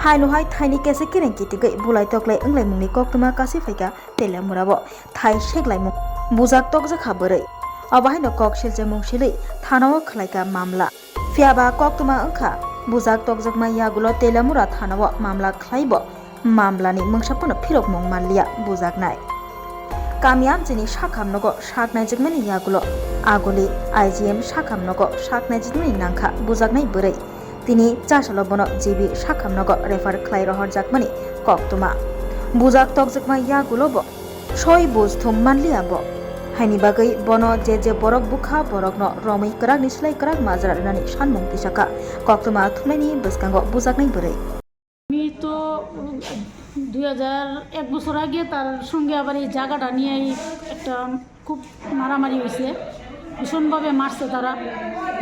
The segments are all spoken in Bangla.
Hai thaini kese kireng kitigai bulai toklai englai mungni koktuma kasi faika tele murabo thai sheklai mung bujak tokja khaborei abahai no kok silje mung silei thanao khlaika mamla fiaba koktuma engkha bujak tokjakma yagulo tele mura thanao mamla khlaibo mamlani mungsapono phirok mung mallia bujaknai Kamiam jini sakhamnogo saknai jikmani yagulo agoli IGM sakhamnogo saknai jikmani nangkha bujaknai borei তিনি চাশালো বন জিবি সাখামনগ রেফার খ্লাই রহর জাকমানি কক্তমা বুজাক তকজকমা ইয়াগুলো ব সই বুঝথুম মানলিয়া ব হাইনি বাগৈ বন যে বরক বুখা বরক ন রमै করাক নিসলাই করাক মাজরা নানি সানমুং তিসাকা কক্তমা থুমনাইনি বসকাঙ্গ বুজাকনাই বরে আমি তো 2001 বছর আগে তার সঙ্গে আবার এই জায়গাটা নিয়ে একটা খুব মারামারি হয়েছে ভীষণভাবে মারছে তারা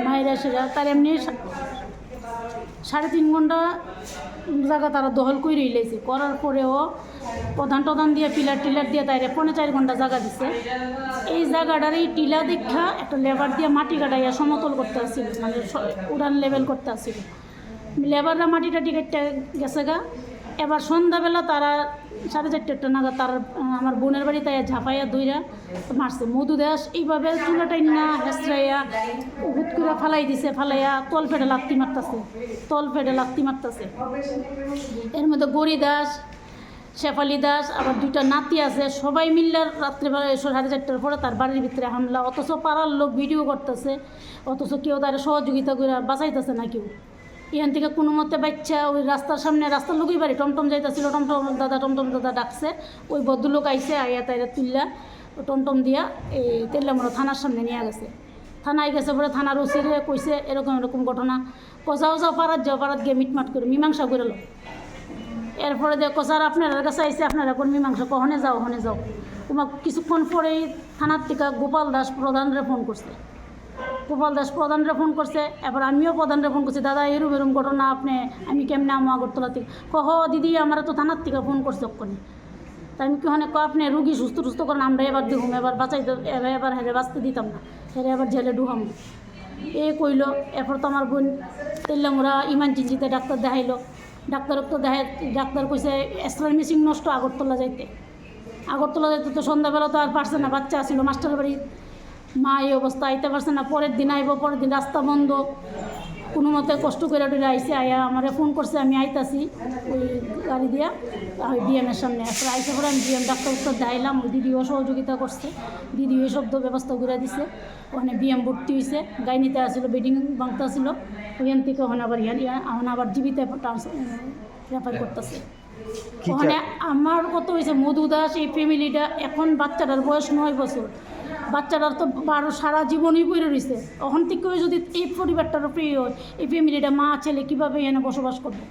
মায়েরা সেরা তার এমনি 3.5 ঘন্টা জায়গা তারা দখল করে রেখেছে করার পরেও প্রধান দিয়ে পিলার দিয়ে তাই 4.5 ঘন্টা জায়গা দিছে এই জায়গাটার এই টিলা দীক্ষা একটা লেবার দিয়ে মাটি কাটাইয়া সমতল করতে আসছিল মানে উড়ান লেভেল করতে আসছিল লেবাররা মাটিটা টিকেটটা গেছে গা এবার সন্ধ্যাবেলা তারা 4:30 নাগাদ তার আমার বোনের বাড়ি তাই ঝাঁপাইয়া দইরা মারছে মধু দাস এইভাবে চুলাটাই না হেসরাইয়া হুট করে ফালাই দিছে ফালাইয়া তল ফেটে লাত্তি মারতেছে এর মধ্যে গড়ি দাস শেফালি দাস আবার 2টা নাতি আছে সবাই মিললে রাত্রেবেলা 4:30টার পরে তার বাড়ির ভিতরে হামলা অথচ পাড়ার লোক ভিডিও করতেছে অথচ কেউ তার সহযোগিতা করে বাঁচাইতেছে না কেউ এখান থেকে কোনো মতে বাচ্চা ওই রাস্তার সামনে রাস্তার লোকই বাড়ি টমটম যাইতেছিল টমটম দাদা ডাকছে ওই ভদ্রলোক আইসে আইয়া তাইরা তুললা টমটম দিয়া এই তেল্লামোড়া থানার সামনে নিয়ে গেছে থানায় গেছে পরে থানার ওসিরে কইছে এরকম ঘটনা যাও পাড়াত গিয়ে মিটমাট করে মীমাংসা করে লো এরপরে যে কসার আপনার কাছে আইসে আপনারা কোন মীমাংসা কখনে যাও তোমার কিছুক্ষণ পরেই থানার থেকে গোপাল দাস প্রধানরে ফোন করছে এবার আমিও প্রধানরে ফোন করছি দাদা এরম ঘটনা আমি কেমনে আমো আগরতলা থেকে দিদি আমার তো থানার থেকে ফোন করছে ওখানে তাই আমি কেহনে আপনি রুগী সুস্থ করেন আমরা এবার দেখুন এবার বাঁচাইতে এবার হেরে বাঁচতে দিতাম না হেরে এবার জেলে ঢুকাম কইল এরপর তো আমার বোন তেল্লামোড়া ইমার্জেন্সিতে ডাক্তার দেখাইলো ডাক্তার কইছে এক্সরে মেশিন নষ্ট আগরতলা যাইতে তো সন্ধ্যাবেলা তো আর পারছে না বাচ্চা আসিল মাস্টার বাড়ি মা এই অবস্থা আইতে পারছে না পরের দিন রাস্তা বন্ধ কোনো মতে কষ্ট করে আইসে আয়া আমারে ফোন করছে আমি আইতাছি ওই গাড়ি দিয়া ওই বিএমের সামনে এরপরে আইসে পরে আমি বিএম ডাক্তার দেখাইলাম ওই দিদিও সহযোগিতা করছে দিদিও এই শব্দ ব্যবস্থা করে দিছে ওখানে বিএম ভর্তি হয়েছে গাইনিতে আসছিল বেডিং ভাঙতে আসছিল ওইখান থেকে ওখানে আবার জীবিতে রেফার করতেছে ওখানে আমার কত হয়েছে মধু দাস এই ফ্যামিলিটা এখন বাচ্চাটার বয়স 9 বছর বাচ্চাটার তো সারা জীবনই পড়ে রয়েছে ওখান থেকেও যদি এই পরিবারটারও প্রিয় হয় এই ফ্যামিলিটা মা ছেলে কীভাবে এখানে বসবাস করবে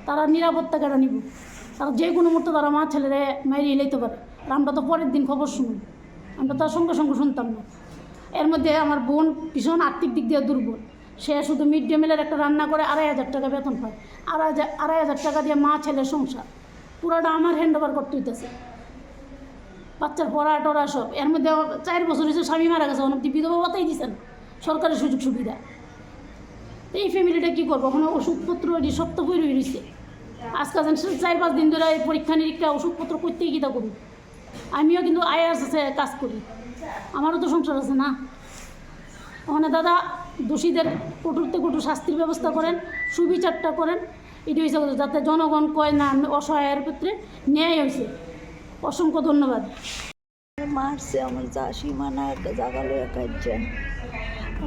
তারা নিরাপত্তা কেটে নিব তারা যে কোনো মুহূর্তে তারা মা ছেলেরে মাইরিয়ে লইতে পারে আর আমরা তো পরের দিন খবর শুনি আমরা তার সঙ্গে শুনতাম না এর মধ্যে আমার বোন ভীষণ আর্থিক দিক দিয়ে দুর্বল সে শুধু মিড ডে মিলের একটা রান্না করে 2,500 টাকা বেতন পায় 2,500 টাকা দিয়ে মা ছেলের সংসার পুরোটা আমার হ্যান্ড ওভার করতে হইতেছে বাচ্চার পড়া সব এর মধ্যে 4 বছর হয়েছে স্বামী মারা গেছে অনেক বিধবা ভাতাই দিচ্ছেন সরকারের সুযোগ সুবিধা এই ফ্যামিলিটা কী করবো ওখানে ওষুধপত্র এটি সব তো বই রয়েছে আজকাল 4-5 দিন ধরে পরীক্ষা নিরীক্ষা ওষুধপত্র করতেই কী তা করি আমিও কিন্তু আয়াস আছে কাজ করি আমারও তো সংসার আছে না ওখানে দাদা দোষীদের কঠোর শাস্তির ব্যবস্থা করেন সুবিচারটা করেন এটি হয়েছে যাতে জনগণ কয় না অসহায়ের ক্ষেত্রে ন্যায় হয়েছে অসংখ্য ধন্যবাদ মারছে আমার সীমানা একটা জায়গা লইয়া কাটছে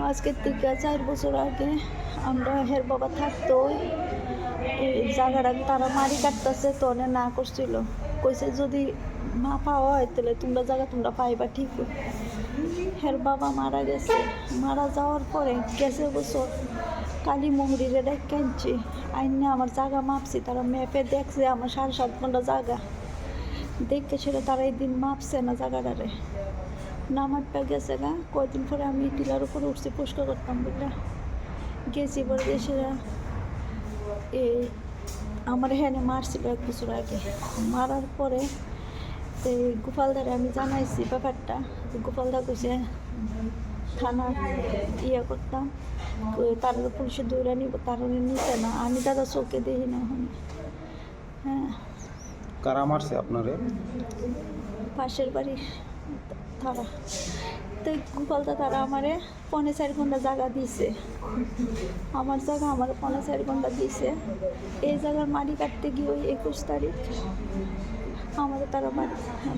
আজকের থেকে 4 বছর আগে আমরা হের বাবা থাকতো এই জায়গাটা তারা মারি কাটতেছে তো অনেক না করছিল কইছে যদি মা পাওয়া হয় তাহলে তোমরা পাইবা ঠিক হের বাবা মারা গেছে মারা যাওয়ার পরে গেছে বছর কালী মুহুরিরে কাটছি আইনে আমার জায়গা মাপছি তারা ম্যাপে দেখছে আমার 7.5 ঘন্টা জায়গা দেখতে ছিল তারা এই দিন মাপছে না জায়গাটারে নামারটা গেছে গা কয়েকদিন পরে আমি টিলার উপরে উঠছি পরিষ্কার করতাম বুঝলা গেছি পরে দেশেরা এই আমার হ্যানে মারছিল 1 বছর আগে মারার পরে এই গোপালদারে আমি জানাইছি ব্যাপারটা গোপালদা কইছে থানা করতাম তার পুলিশে দৌড়া নিব তার নিতে না আমি দাদা চোখে দেখি না হ্যাঁ, কারা মারছে আপনারে? পাশের বাড়ির তারা তো গোপালদা তারা আমারে 4.5 ঘন্টা জায়গা দিছে। আমার জায়গা আমার 4.5 ঘন্টা দিছে। এই জায়গার মাটি কাটতে গিয়ে ওই 21 তারিখ আমাদের তারা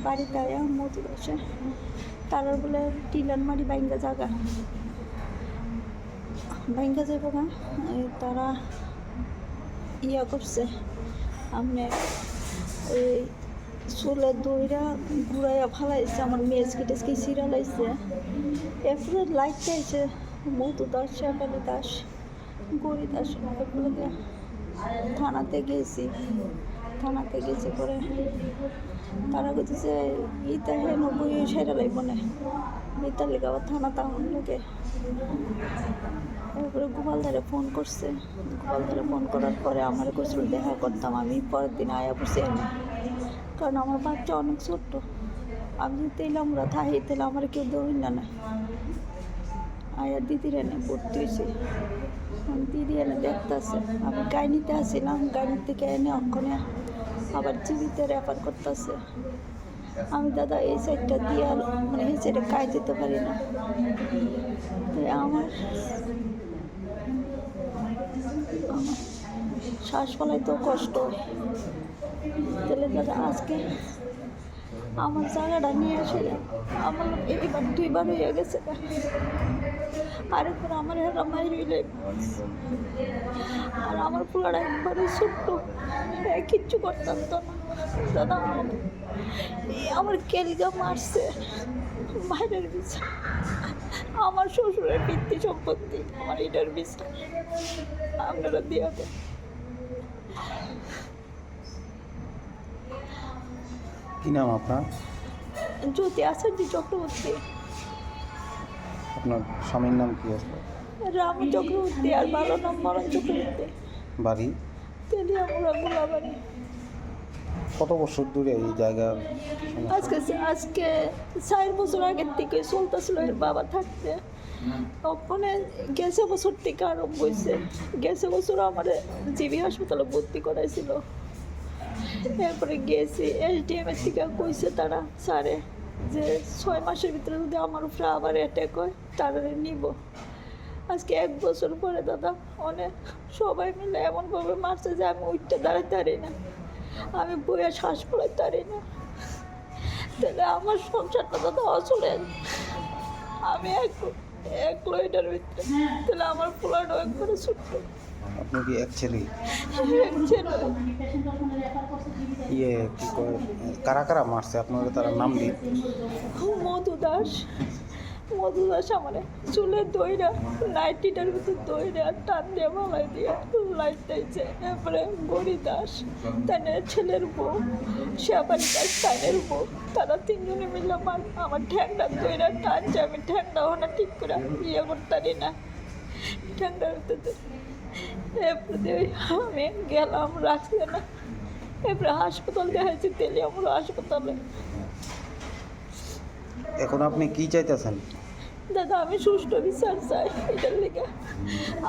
বাড়িতে আয়া মজু বসে তারা বলে টিলার মাটি বাইঙ্গা জায়গা বাইঙ্গা যাবো না, তারা ইয়া করছে আপনি ওই চুলে দইরা ঘুরাইয়া ফালাইছে, আমার মেজকি টেজকি সিরালাইছে। এরপরে লাইটটা আইছে মধু দাস, শেফালি দাস, গরি দাস, এগুলোকে থানাতে গেছি পরে তারা বলতেছে ইটা হে 90 সেরা লাগবো না, ইটার লেগে আবার থানা তাহলে লোকে। এরপরে গোপালদারে ফোন করছে, গোপালদারে ফোন করার পরে আমার কইছিল দেখা করতাম। আমি পরের দিন আয়া বসে এনে, কারণ আমার বাচ্চা অনেক ছোট্ট, আমি যদি তেলামরা থাকি তাহলে আমার কেউ দৌড়ি না না। আয়া দিদির এনে ভর্তি হয়েছি, দিদি এনে দেখতেছে। আমি গাইনিতে আসছিলাম, গাইনি থেকে এনে অক্ষণে আবার জীবিতে রেফার করতেছে। আমি দাদা এই সাইডটা দিয়ে মানে এই সাইডে কাজ যেতে পারি না। আমার শ্বাস ফলাইতেও কষ্ট হয়। তাহলে দাদা আজকে আমার জায়গাটা নিয়ে এসে আমার এইবার 2বার হয়ে গেছে, আরেকবার আমার হেরা মাইরে আর আমার পোলাটা একবারে ছোট্ট, কিচ্ছু করতাম তো না। দাদা আমার কেলিগা মারছে বাইরের বিচার, আমার শ্বশুরের ভিত্তি সম্পত্তি আমার এটার বিচার আপনারা দিয়ে দেন। কি নাম আপনার? জ্যোতি আচার্য চক্রবর্তী। আপনার স্বামীর নাম কি আছে? রামু চক্রবর্তী, আর ভালো নাম মরণ চক্রবর্তী। বাড়ি? তেলিয়ামুড়া গোলাবাড়ি। কত বছর ধরে এই জায়গার আজকে 4 বছর আগের থেকে চলতেছিল এর বাবা থাকতে। ওখানে গেছে বছর থেকে আরম্ভ হয়েছে। গেছে বছর আমার জিবি হাসপাতালে ভর্তি করাইছিল। এরপরে গেছি SDM এর থেকে কইছে তারা স্যারে যে 6 মাসের ভিতরে যদি আমার উপরে আবার অ্যাটাক হয় তারা নিব। আজকে 1 বছর পরে দাদা অনেক সবাই মিলে এমনভাবে মারছে যে আমি উঠতে দাঁড়াতে পারি না, আমি বইয়া শ্বাস পড়াতে পারি না। তাহলে আমার সংসারটা দাদা অচলে, আমি এক লইটার ভিতরে, তাহলে আমার পোলাটাও একবারে ছোট্ট। আপনি কি এক ছেলে? এক ছেলে। ইয়ে কি কয়, কারা কারা মারছে আপনারা তারা নাম দিন? মধু দাস আমার চুলে দইরা নাইটিটার ভিতর দইরা টান দিয়ে মালাই দিয়ে লাইট দিয়েছে। এরপরে গরি দাস তাদের ছেলের বউ, শেফালি দাস তাদের বউ, তারা 3 জনে মিলে আমার ঠ্যাংটা দইরা টানছে। আমি ঠ্যাংটা ওনা ঠিক করে ইয়ে করতে পারি না ঠ্যাংটার ভিতরে। এরপরে আমি গেলাম, রাখছে না। এরপরে হাসপাতাল দেখাইছি, তেলিয়ামুড়া হাসপাতালে। এখন আপনি কি চাইতেছেন? দাদা আমি সুষ্ঠু বিচার চাই এটার লেগে।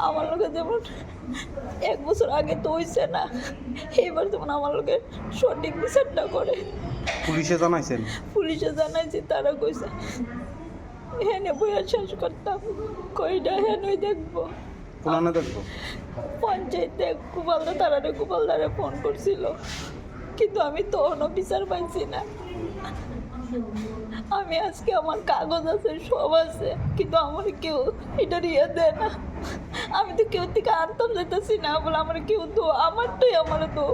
আমার লোকে যেমন 1 বছর আগে তো হইছে না, এবার যেমন আমার লোকে সঠিক বিচারটা করে। পুলিশে জানাইছেন? পুলিশে জানাইছি, তারা কইছে হেনে বইয়া শেষ করতাম, কইটা হেনই দেখবো। কোনানে দেখবো? পঞ্চায়েতে গোপালদারে ফোন করছিল, কিন্তু আমি তখনও বিচার পাইছি না। আমি আজকে আমার কাগজ আছে, সব আছে, কিন্তু আমার কেউ এটা ইয়ে দেয় না। আমি তো কেউ থেকে আনতাম যেতেছি না বলে আমার কেউ তো আমারটাই আমার তো।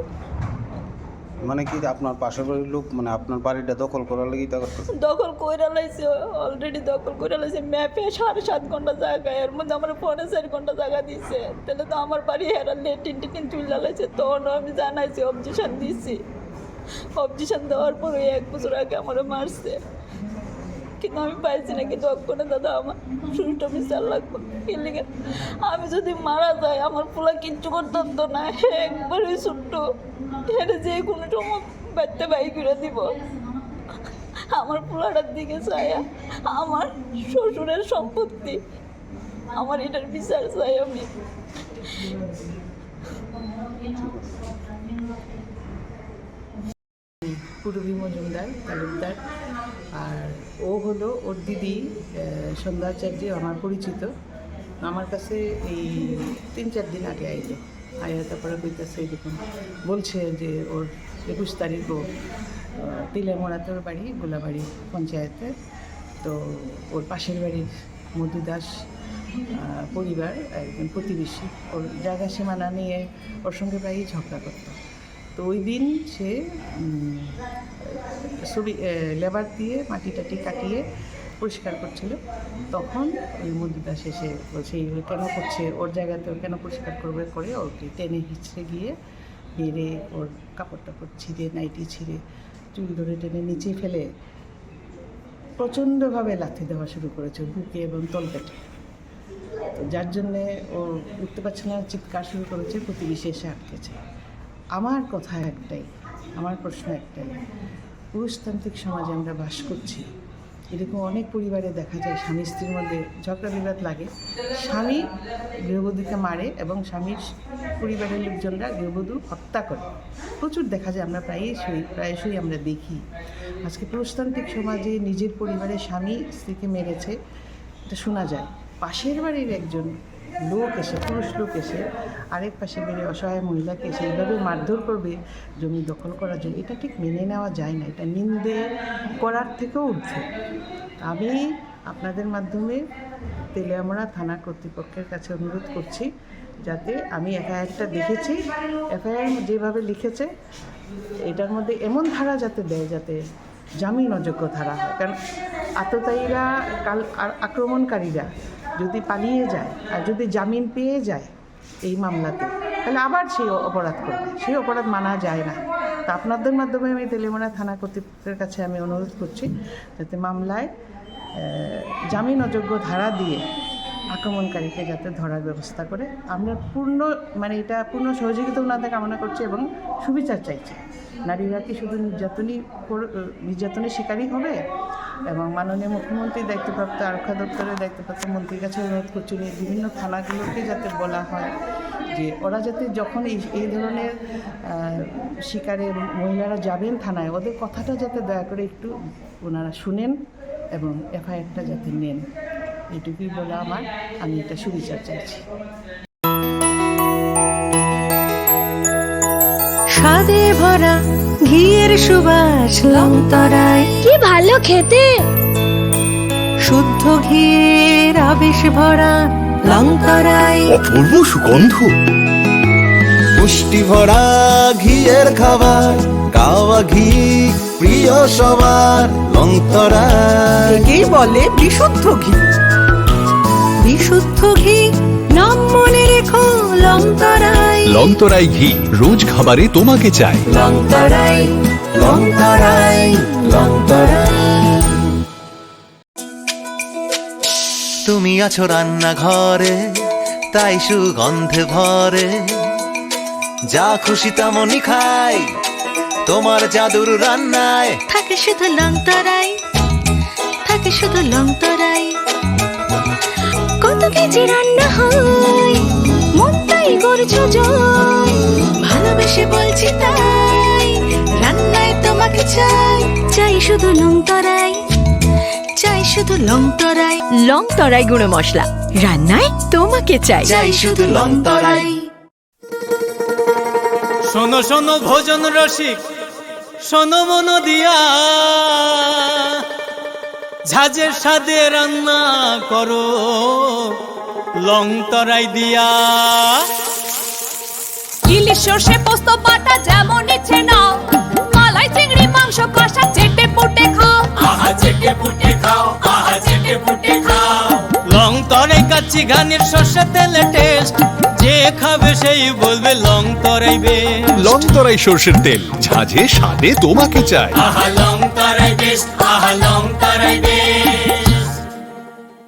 মানে কি আপনার পাশের বাড়ির লোক মানে আপনার বাড়িটা দখল করার লাগি তা করতেছে? দখল কইরা লাইছে, অলরেডি দখল কইরা লাইছে। ম্যাপে 7.5 ঘন্টা জায়গা, এর মধ্যে আমার 4.5 ঘন্টা জায়গা দিছে। তাহলে তো আমার বাড়ি হেরা লেটিন তুলে লাইছে। তখনও আমি জানাইছি, অবজেকশন দিছি। অবজেকশন দেওয়ার পরে 1 বছর আগে আমার মারছে, কিন্তু আমি পাইছি না। কিন্তু অক্ষণে দাদা আমার সুষ্ঠু বিচার লাগবে। কি লিগে আমি যদি মারা যাই আমার পোলা কিচ্ছু করতাম তো না, একবারই ছোট্ট, এটা যে কোনো সময় বাড়তে বাই করে দিব। আমার পোলাটার দিকে চাইয়া আমার শ্বশুরের সম্পত্তি, আমার এটার বিচার চাই আমি। পূরবী মজুমদার তালুকদার। আর ও হলো ওর দিদি সন্ধ্যাচার্য, আমার পরিচিত। আমার কাছে এই 3-4 দিন আগে আইলো, আয়া তারপরে কইতাছে এরকম বলছে যে ওর 21 তারিখও তিলেমোড়াতে ওর বাড়ি, গোলাবাড়ি পঞ্চায়েতে। তো ওর পাশের বাড়ির মধু দাস পরিবার একজন প্রতিবেশী, ওর জায়গা সীমানা নিয়ে ওর সঙ্গে প্রায়ই ঝগড়া করত। তো ওই দিন সে লেবার দিয়ে মাটি টাটি কাটিয়ে পরিষ্কার করছিল। তখন ওই মধু দাস এসে বলছে এইভাবে কেন করছে, ওর জায়গাতেও কেন পরিষ্কার করবে, করে ওকে টেনে হিঁচড়ে গিয়ে মেরে ওর কাপড় টাপড় ছিঁড়ে, নাইটি ছিঁড়ে, চুল ধরে টেনে নিচে ফেলে প্রচণ্ডভাবে লাথি দেওয়া শুরু করেছে বুকে এবং তলপেটে। তো যার জন্যে ও উঠতে পারছে না, চিৎকার শুরু করেছে, প্রতিবেশী এসে আটকেছে। আমার কথা একটাই, আমার প্রশ্ন একটাই, পুরুষতান্ত্রিক সমাজে আমরা বাস করছি, এরকম অনেক পরিবারে দেখা যায় স্বামী স্ত্রীর মধ্যে ঝগড়া বিবাদ লাগে, স্বামী গৃহবধূকে মারে এবং স্বামীর পরিবারের লোকজনরা গৃহবধূ হত্যা করে। প্রচুর দেখা যায়, আমরা প্রায়শই আমরা দেখি। আজকে পুরুষতান্ত্রিক সমাজে নিজের পরিবারে স্বামী স্ত্রীকে মেরেছে, এটা শোনা যায়। পাশের বাড়ির একজন লোক এসে, পুরুষ লোক এসে আরেক পাশে বেড়ে অসহায় মহিলাকে এসে এইভাবে মারধর করবে জমি দখল করার জন্য, এটা ঠিক মেনে নেওয়া যায় না। এটা নিন্দে করার থেকেও ঊর্ধ্বে। আমি আপনাদের মাধ্যমে তেলিয়ামোড়া থানা কর্তৃপক্ষের কাছে অনুরোধ করছি, যাতে আমি এফআইআরটা দেখেছি, এফআইআর যেভাবে লিখেছে এটার মধ্যে এমন ধারা যাতে দেয় যাতে জামিন অযোগ্য ধারা হয়। কারণ আততায়ীরা, আক্রমণকারীরা যদি পালিয়ে যায় আর যদি জামিন পেয়ে যায় এই মামলাতে, তাহলে আবার সেই অপরাধ করবে, সেই অপরাধ মানা যায় না। তা আপনাদের মাধ্যমে আমি তেলিয়ামোড়া থানা কর্তৃপক্ষের কাছে আমি অনুরোধ করছি যাতে মামলায় জামিন অযোগ্য ধারা দিয়ে আক্রমণকারীকে যাতে ধরার ব্যবস্থা করে। আমরা এটা পূর্ণ সহযোগিতা ওনাদের কামনা করছি এবং সুবিচার চাইছি। নারীরা কি শুধু নির্যাতনের শিকারই হবে? এবং মাননীয় মুখ্যমন্ত্রীর দায়িত্বপ্রাপ্ত, আরক্ষা দপ্তরের দায়িত্বপ্রাপ্ত মন্ত্রীর কাছে অনুরোধ করছি, বিভিন্ন থানাগুলোকে যাতে বলা হয় যে ওরা যাতে যখন এই ধরনের শিকারে মহিলারা যাবেন থানায়, ওদের কথাটা যাতে দয়া করে একটু ওনারা শুনেন এবং এফআইআরটা যাতে নেন। এটুকুই বলে আমি এটা সুবিচার চাইছি। স্বাদে ভরা ঘিয়ের সুবাস লংতরায়, কি ভালো খেতে, শুদ্ধ ঘিয়ের আবেশ ভরা লংতরায়, অপূর্ব সুগন্ধ, পুষ্টি ভরা ঘিয়ের খাবার, গাওয়া ঘি প্রিয় সবার লংতরায়। একেই বলে বিশুদ্ধ ঘি। বিশুদ্ধ ঘি নাম মনে রেখো লংতরায়। লংতরাই ঘি রোজ খাবারে তোমাকে চাই। লংতরায়, লংতরায়, লংতরায়। তুমি আছো রান্নাঘরে, তাই সুগন্ধে ভরে, যা খুশি তেমনই খাই তোমার জাদুর রান্নায়। থাকে শুধু লংতরায়, থাকে শুধু লংতরায়। কত কেজি রান্না হয়, মনটাই করছো জয়, ভালোবেসে বলছি তাই, রান্নায় তোমাকে চাই, চাই শুধু লংতরায়, চাই শুধু লংতরায়। লংতরায় গুঁড়ো মশলা, রান্নায় তোমাকে চাই, চাই শুধু লংতরায়। শোনো শোনো ভোজন রসিক, শোনো মন দিয়া, ঝাঁঝের স্বাদে রান্না করো লংতরাই দিয়া। ইলিশ সর্ষে পোস্ত বাটা যেমন ইচ্ছে নাও, মালাই চিংড়ি মাংস কষা চেটে পুটে খাও, আহা চেটে পুটে খাও, আহা চেটে পুটে খাও। লংতরাই কাচ্চি ঘানির সর্ষে তেলে টেস্ট, যে খাবে সেই বলবে লংতরাই বেশ। লংতরাই সর্ষের তেল, ঝাঁঝে স্বাদে তোমাকে চাই। আহা লংতরাই বেশ, আহা লংতরাই বেশ।